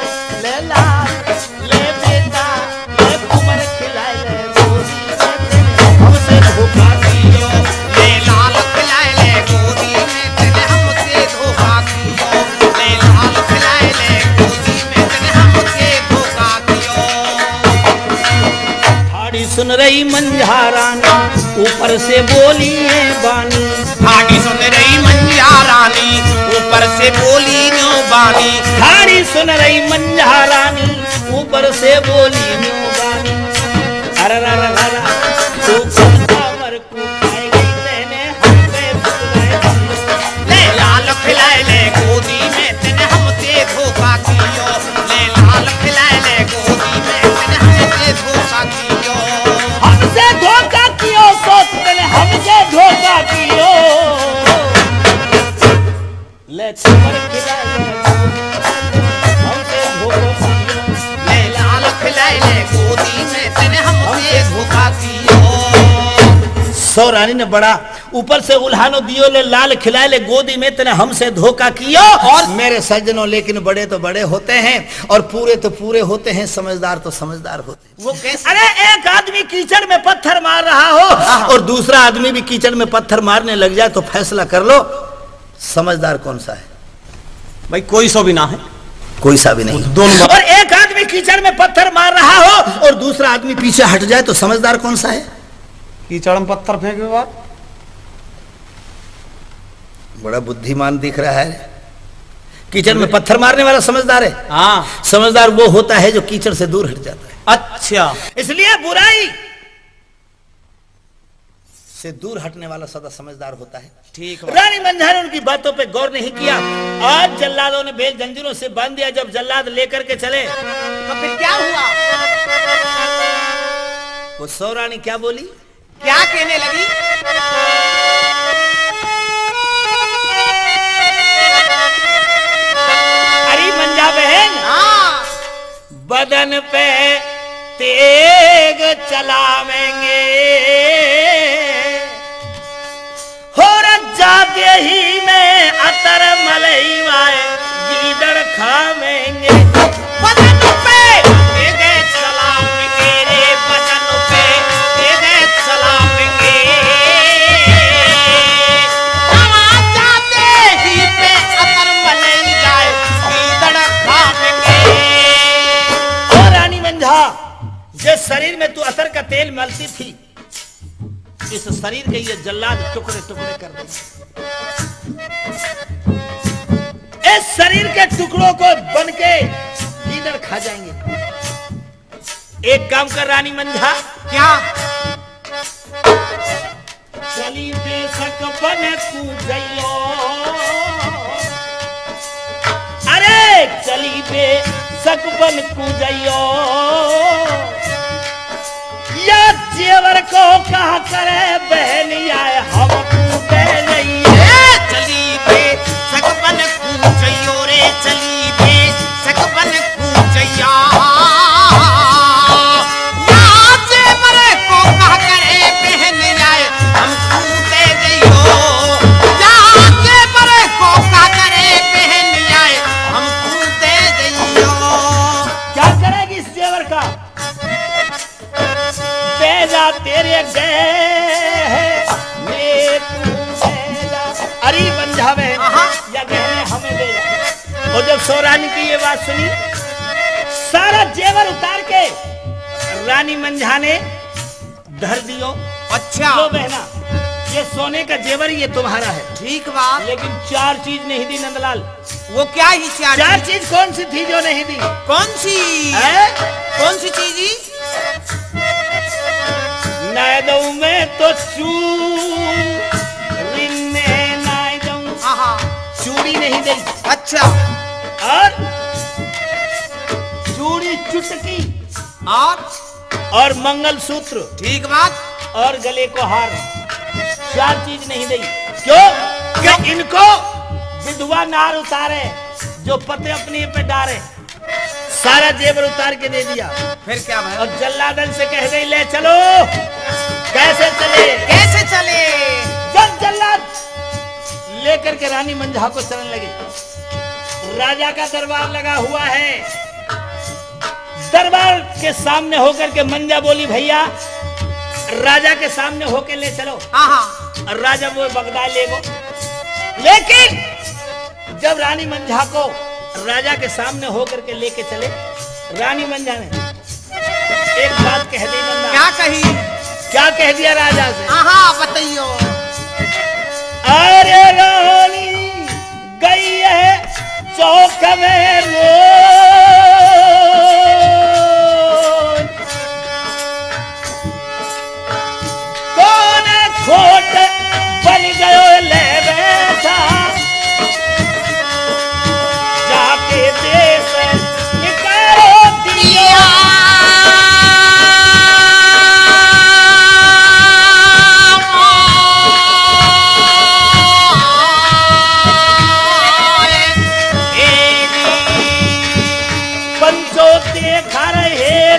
ले लाल ले बेटा ले कुमर खिलाए ले गोदी में तेने हमसे धोखा कियो। ले लाल खिलाए ले गोदी में तेने हमसे धोखा कियो। ले लाल खिलाए ले गोदी में तेने हमसे धोखा कियो। ठाड़ी सुन रही मंझा रानी, ऊपर से बोली है बानी। ठाड़ी सुन रही मंझा रानी, ऊपर से बोली न्यो बानी। ठाड़ी सुन रही मंझा रानी, ऊपर से बोली न्यो बानी। अरे रा रा रा रा, तू कमर को खाएगी तेने हमसे भुलाए दियो। ले लाल खिलाए ले गोदी में तेने हमसे धोखा कियो। ले लाल खिलाए ले गोदी में तेने हमसे धोखा कियो। हमसे धोखा कियो, सोच तेने हमसे धोखा कियो। ले कुमर खिलाए ले हमसे धोखा कियो। ले लाल खिलाए ले गोदी में तेने हमसे धोखा कियो। सौ रानी ने बड़ा ऊपर से उल्हानो दियो, ले लाल खिलाए ले गोदी में तेने हमसे धोखा कियो। और मेरे सज्जनों, लेकिन बड़े तो बड़े होते हैं और पूरे तो पूरे होते हैं, समझदार तो समझदार होते हैं। वो कैसे? अरे एक आदमी कीचड़ में पत्थर मार रहा हो और दूसरा आदमी भी कीचड़ में पत्थर मारने लग जाए तो फैसला कर लो, समझदार कौन सा है? भाई कोई सो भी ना है, कोई सा भी नहीं। दोनों। और एक आदमी कीचड़ में पत्थर मार रहा हो और दूसरा आदमी पीछे हट जाए तो समझदार कौन सा है? कीचड़ में पत्थर फेंके के बाद बड़ा बुद्धिमान दिख रहा है। कीचड़ में पत्थर मारने वाला समझदार है? हाँ। समझदार वो होता है जो कीचड़ से दूर हट जाता है। अच्छा, इसलिए बुराई से दूर हटने वाला सदा समझदार होता है। ठीक। रानी मंझा ने उनकी बातों पे गौर नहीं किया। आज जल्लादों ने बेल जंजीरों से बांध दिया। जब जल्लाद लेकर के चले तो फिर क्या हुआ? वो सौ रानी क्या बोली? क्या कहने लगी? अरे मंझा बहन, हाँ। बदन पे तेग चलावेंगे, हो जाते ही में अतर मलई वाए गीदड़ खावेंगे। बदन पे तेगे चलावेंगे रे, बदन पे तेगे चलावेंगे। जाते ही पे अतर मलई जाए गीदड़ खावेंगे। ओ रानी मंझा, जिस शरीर में तू अतर का तेल मलती थी, इस शरीर के ये जल्लाद टुकड़े टुकड़े कर दे। इस शरीर के टुकड़ों को बन के गीदड़ खा जाएंगे। एक काम कर रानी मंझा, क्या? चली बेशक बन कूजैयो, अरे चली बेशक बन कूजैयो, या जेवर को कहा करे बहनिया हम कूदे नहीं। चली बे सकबन कूचैयो रे, चली बे सकबन कूचैया। नाचे मरे को कह करे बहन आए हम कूदे जइयो। नाचे मरे को कह करे बहन आए हम कूदे जइयो। क्या करेगी इस जेवर का? बेजा तेरे गए अरे बंझावे या गहने हमें दे। और जब सौ रानी की ये बात सुनी, सारा जेवर उतार के रानी मंझा ने धर दियो। अच्छा लो बहना, ये सोने का जेवर ये तुम्हारा है, ठीक बात। लेकिन 4 चीज नहीं दी नंदलाल। वो क्या ही 4 चीज कौन सी थी जो नहीं दी? कौन सी है? कौन सी चीज ही? नाय दऊ मैं तो चूरी नाय दऊ, चूड़ी नहीं दी। अच्छा और चूड़ी चुटकी और मंगलसूत्र, ठीक बात। और गले को हार, 4 चीज नहीं दी। क्यों? कि इनको विधवा नार उतारे, जो पते अपने पे डारे। सारा जेवर उतार के दे दिया। फिर क्या भाई? और जल्लादन से कह गई ले चलो। कैसे चले? कैसे चले? जब जल्लाद लेकर के रानी मंझा को चलने लगे, राजा का दरबार लगा हुआ है। दरबार के सामने होकर के मंझा बोली भैया राजा के सामने होकर ले चलो। और राजा वो बगदाद ले गो। लेकिन जब रानी मंझा को राजा के सामने होकर के लेके चले, रानी मंझा ने एक बात कह दी। क्या कही? क्या कह दिया राजा से? बताइयो। अरे रानी गई है चौक में रोज, कौन खोट बन गयो ले बैठा, जाके देश निकालो दिया।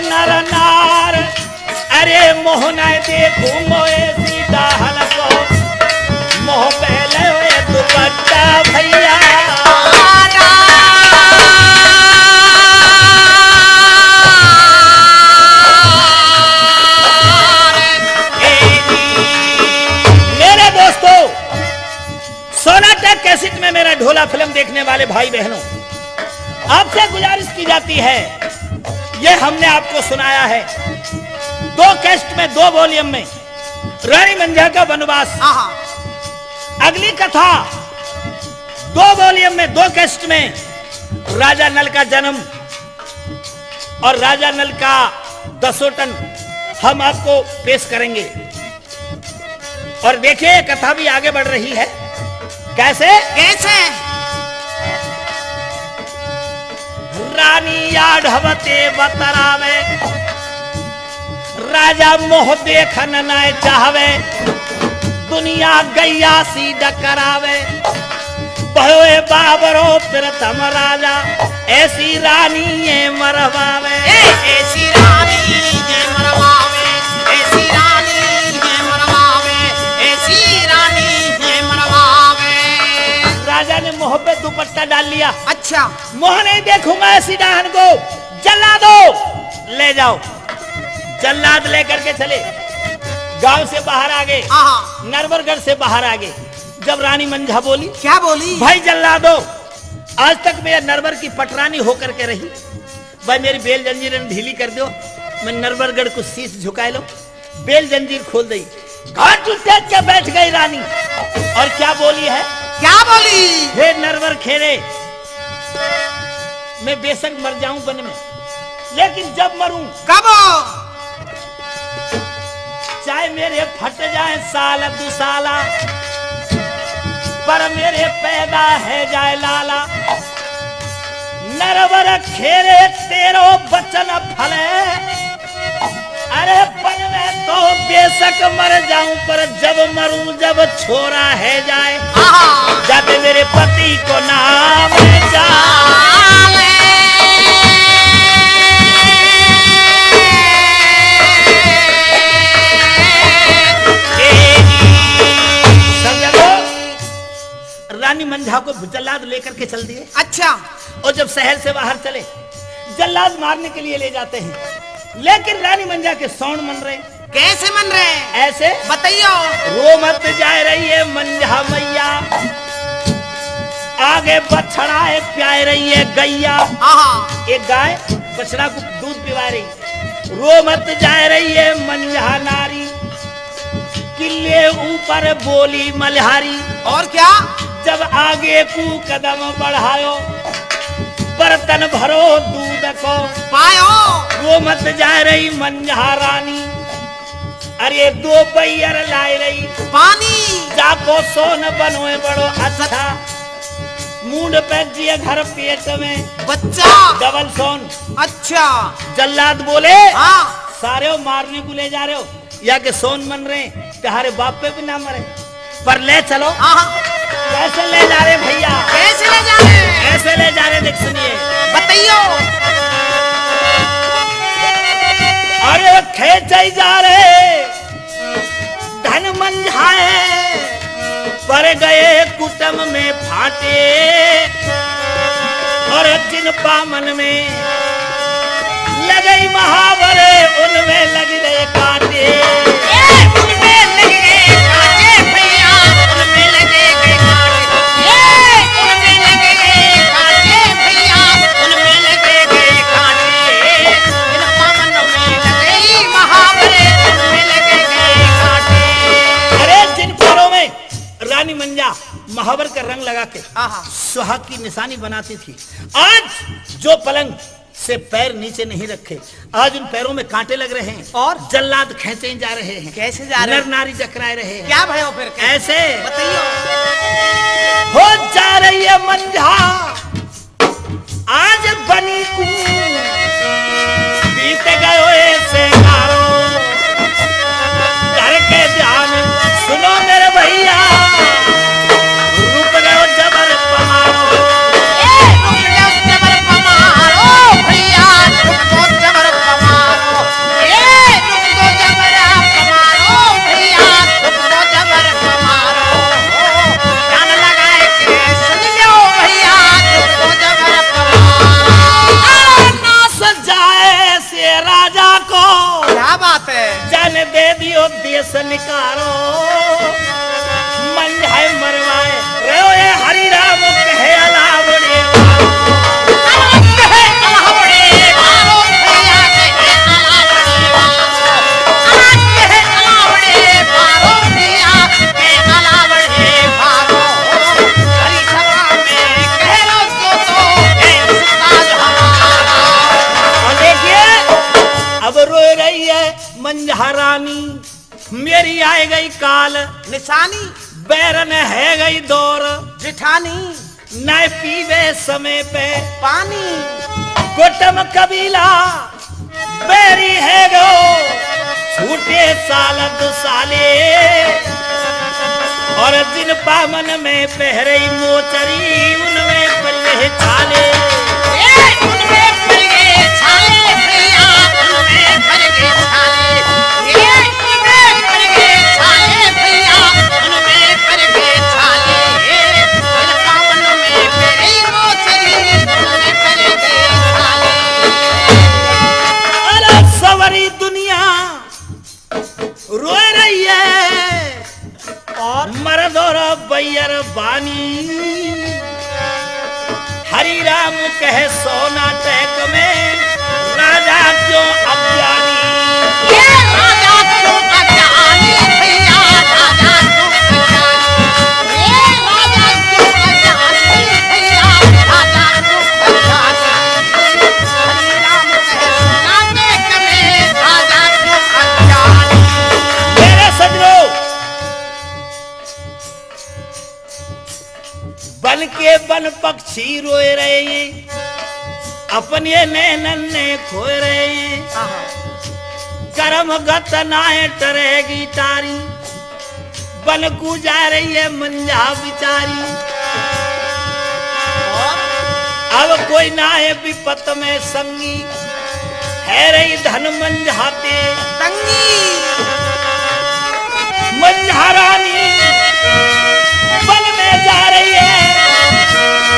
नर नार अरे मोहना देखू मोए सीधा हलको, मोह पहले हुए दुपट्टा भैया। मेरे दोस्तों, सोनाटेक कैसेट में मेरा ढोला फिल्म देखने वाले भाई बहनों, आपसे गुजारिश की जाती है, ये हमने आपको सुनाया है 2 कैसेट में 2 वॉल्यूम में रानी मंझा का वनवास। अगली कथा 2 वॉल्यूम में 2 कैसेट में राजा नल का जन्म और राजा नल का दसोटन हम आपको पेश करेंगे। और देखिए कथा भी आगे बढ़ रही है। कैसे कैसे? रानी याढ़वते बतरावे, राजा मोह देखन न चाहवे, दुनिया गैया सी डकरावे, भयोए बाबरो प्रथम राजा, ऐसी रानी ये मरवावे। ऐसी रानी ये मरवावे, ऐसी रानी ये मरवावे, ऐसी रानी ये मरवावे। राजा ने मोह पे दुपट्टा डाल लिया। अच्छा, मोह नहीं देखूंगा ऐसी डाहन को, जल्लाद दो ले जाओ। जल्लाद लेकर के चले, गांव से बाहर आ गए, नरवरगढ़ से बाहर आ गए। जब रानी मंझा बोली, क्या बोली? भाई जल्लादो, आज तक मैं नरवर की पटरानी होकर के रही, भाई मेरी बेल जंजीर ढीली कर दो, मैं नरवरगढ़ को शीश झुका लो। बेल जंजीर खोल दी, घाट उठे के बैठ गई रानी। और क्या बोली है? क्या बोली? हे नरवर खेरे, मैं बेशक मर जाऊं वन में, लेकिन जब मरूं कब? चाहे मेरे फट जाए साल 2 साला, पर मेरे पैदा है जाए लाला। नरवर खेरे तेरो बचन फले, अरे पन में तो बेशक मर जाऊं, पर जब मरूं जब छोरा है जाए, जब मेरे पति को नाम जाए। रानी मंझा को जल्लाद लेकर के चल दिए। अच्छा, और जब शहर से बाहर चले, जल्लाद मारने के लिए ले जाते हैं, लेकिन रानी मंझा के सौंड मन रहे। कैसे मन रहे? ऐसे बताइयो। रो मत जा रही है मंझा मैया, आगे बछड़ा है प्यार रही है गैया। एक गाय बछड़ा को दूध पिला रही। रो मत जा रही है मंझा नारी, किले ऊपर बोली मल्हारी। और क्या? जब आगे को कदम बढ़ायो, बर्तन भरो दूध को पायो। वो मत जा रही मंझा रानी, अरे 2 पैर लाए रही पानी। जाको सोन बनोए बड़ो अच्छा, मूड पे जिए घर पेट में बच्चा डबल सोन। अच्छा। जल्लाद बोले हाँ। सारे हो मारने को ले जा रहे हो या के सोन बन रहे, तुम्हारे बाप पे भी ना मरे, पर ले चलो। हाँ। कैसे ले जा रहे भैया? कैसे ले जा रहे? कैसे ले जा रहे देख सुनिए, बताइयो। अरे खेचे जा रहे धन मंझाए, पर गए कुटम में फाटे, और जिन पामन में लगे महावरे उनमें लग रहे कांटे। उनमें लग गए कांटे भैया, उनमें लगे गए कांटे। उनमें लगे गए कांटे भैया, उनमें लगे गए कांटे। इन पामनों में लगे महावरे, उनमें लगे गए कांटे। अरे जिन पैरों में रानी मंजा महावर का रंग लगा के आहा। सुहाग की निशानी बनाती थी, आज जो पलंग से पैर नीचे नहीं रखे, आज उन पैरों में कांटे लग रहे हैं और जल्लाद खींचे जा रहे हैं। कैसे जा रहे नर हैं? नारी टकराए रहे हैं। क्या भयो फिर? ऐसे बताइयो। हो जा रही है मंझा आज बनी कू, बीत गयो ऐसे गारो, घर के ध्यान सुनो मेरे भैया, रुक गयो जबर पमारो। रुक जाओ जबर पमारो भैया, रुक दो जबर पमारो। रुक दो जबर पमारो भैया, रुक दो जबर पमारो। कान लगाए के सुन लो भैया, रुक दो जबर पमारो। ना सजाए से राजा को, क्या बात है? जाने दे दियो देश निकारो, मंझाए मरवाए रहो ये हरि राम कहे अलावड़े। कहे अलावड़े मारो भैया, कहे अलावड़े मारो। कहे अलावड़े मारो भैया, कहे अलावड़े मारो। हरी सभा में कह लो तो है उस्ताद हमारा। और देखिए अब रो रही है मंझा रानी, मेरी आए गई काल, निशानी बैरन है गई दौर, जिठानी न पीवे समय पे पानी। कुटम कबीला बैरी है गो, छूटे साल दुसाले, और जिन पामन में पहरे मोचरी उनमें पल्ले छाले। उनमें भर गए छाले भैया, उनमें भर गए छाले। उनमें भर गए छाले भैया, उनमें भर गए छाले। इन पावनों में मेरी मोचरी, उनमें भर गए छाले। अरे सवरी दुनिया रो रही है, और मर्द और बैयर बानी, हरि राम कहे सोना टैक में राजा क्यों अज्ञानी। ये राजा क्यों अज्ञानी भैया, राजा क्यों अज्ञानी। ये राजा क्यों अज्ञानी भैया, राजा क्यों अज्ञानी। हरि राम कहे सोना टैक में राजा क्यों अज्ञानी। मेरे सजनों, बन के बन पक्षी रोए रहे हैं, अपने नैनन ने खोए रहे हैं, कर्म गत नाय टरेगी तारी, बन को जा रही है मंझा बिचारी। अब कोई ना है विपत में संगी, है रही धन मंझाते तंगी। मंझा रानी बन में जा रही है,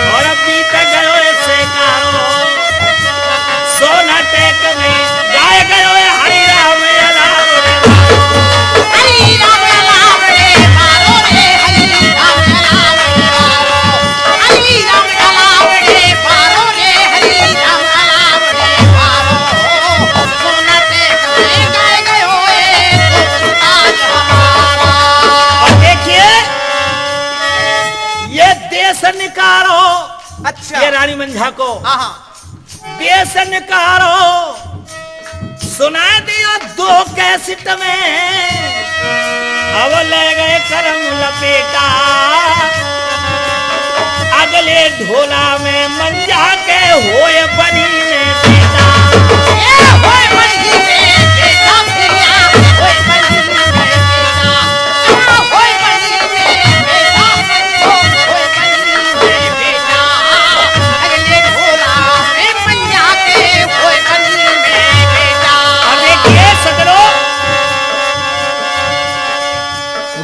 और अभी तक गयो ऐसे कारो, सोना टेक में गाय गयो है हरि राम अलावड़े मारो। हरि राम अलावड़े मारो रे, हरि राम अलावड़े मारो। हरि राम अलावड़े मारो रे, हरि राम अलावड़े मारो। बेस निकारो, अच्छा ये रानी मंझा को हाँ हाँ बेस निकारो सुना दियो 2 कैसेट में, अब ले गए करम लपेटा, अगले ढोला में मंझा के होए बनी में बेटा। ए होए बनी में बेटा प्रिया, होए बनी में बेटा, होए बनी में बेटा, होए बनी में बेटा, अगले ढोला में मंझा के होए बनी में बेटा। अब देखिए सदरो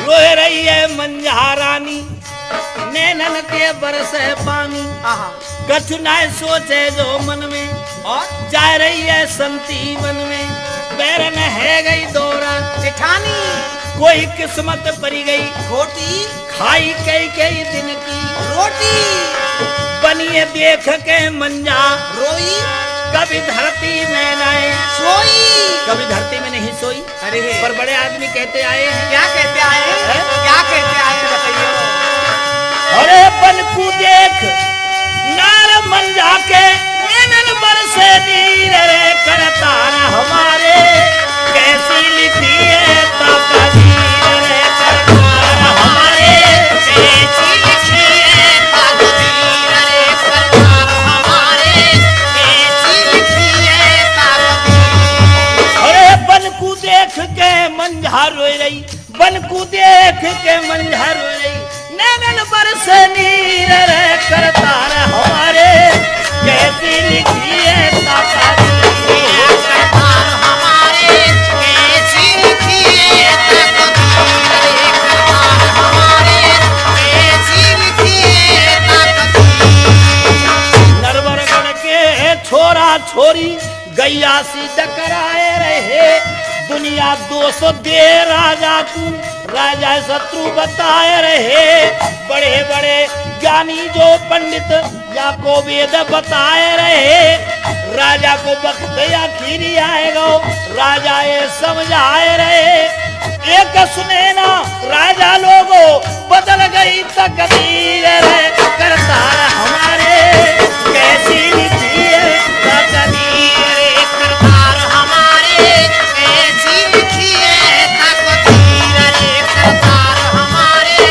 रोए रही है मंझा रानी, नैनन के बरसे पानी, हाँ कछु ना सोचे जो मन में, और जा रही है संती वन में, बैरन है गई दौरा, जेठानी कोई किस्मत परी गई, खोटी खाई कई दिन की रोटी, बनिए देख के मंझा, रोई कभी धरती में नाए सोई। कभी धरती में नहीं सोई, अरे पर बड़े आदमी कहते आए हैं, क्या कहते आए हैं? क्या कहते आए बताइए। अरे बनकू देख नार मंझा के नैनन बरसे नीर रे, करतार हमारे कैसी लिखी है तकदीर रे, करतार हमारे कैसी लिखी है तकदीर रे, करतार हमारे कैसी लिखी है तकदीर। अरे बनकू देख के मंझा रोई रही, बनकू देख के मंझा रोई रही, नैनन बरसे नीर रे, करतार हमारे कैसी लिखी है तकदीर, करतार हमारे कैसी लिखी है तकदीर रे, करतार हमारे कैसी लिखी है तकदीर। नरवरगढ़ के छोरा छोरी गैया सी टकराए रहे, दुनिया 200 दे राजा को, राजा शत्रु बताए रहे, बड़े बड़े ज्ञानी जो पंडित या को वेद बताए रहे, राजा को वक्त आखिरी आएगा, राजा ये समझाए रहे, एक सुने ना राजा लोगों बदल गई तकदीर रे, करतार हमारे कैसी लिखी है तकदीर रे, करतार हमारे कैसी लिखी है तकदीर रे, करतार हमारे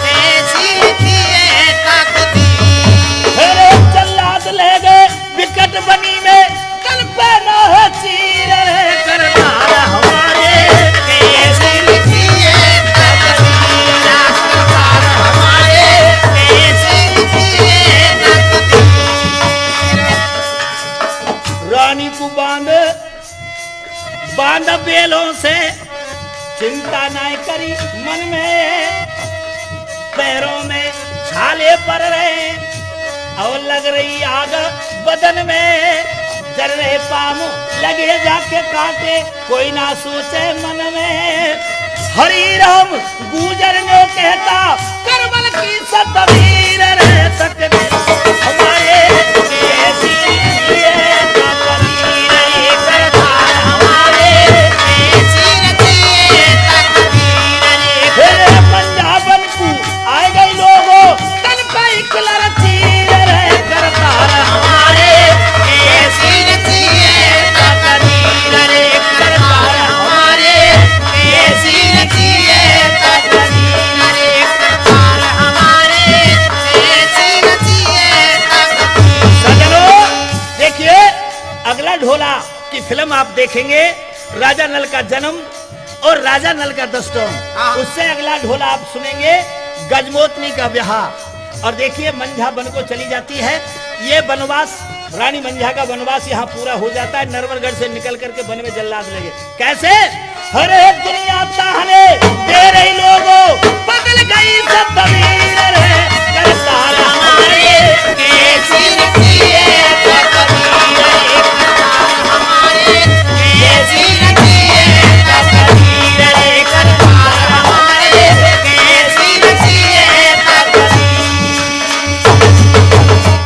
कैसी लिखी है तकदीर। फिर जल्लाद ले गए विकट बनी में, कल पे न चीर रे, करतार हमारे कैसी लिखी है तकदीर, करतार हमारे कैसी लिखी है तकदीर। रानी को बांध बेलों से, चिंता ना करी मन में, पैरों में छाले पड़ रहे और लग रही आग बदन में, जल रहे पाम लगे जाके काटे, कोई ना सोचे मन में, हरि राम गुजर नो कहता करबल की सतवीर रे, तकदीर हमारे कैसी लिखी है तकदीर रे, करतार हमारे कैसी लिखी है तकदीर रे, फिर पंजाबन को आए गए लोगों तन का इकलर चीर रे, करतार हमारे कैसी लिखी है तकदीर रे, करतार हमारे कैसी लिखी है तकदीर रे, करतार हमारे कैसी लिखी है तकदीर। सजनों देखिए अगला ढोला की फिल्म आप देखेंगे, राजा नल का जन्म और राजा नल का दस्तों, हाँ। उससे अगला ढोला आप सुनेंगे गजमोतनी का ब्याह। और देखिए मंझा वन को चली जाती है, ये वनवास रानी मंझा का वनवास यहाँ पूरा हो जाता है, नरवरगढ़ से निकल करके वन में जल्लाद लगे, कैसे हरे दुनिया ताहने दे रही लोगों, बदल गई सब तबीर रे,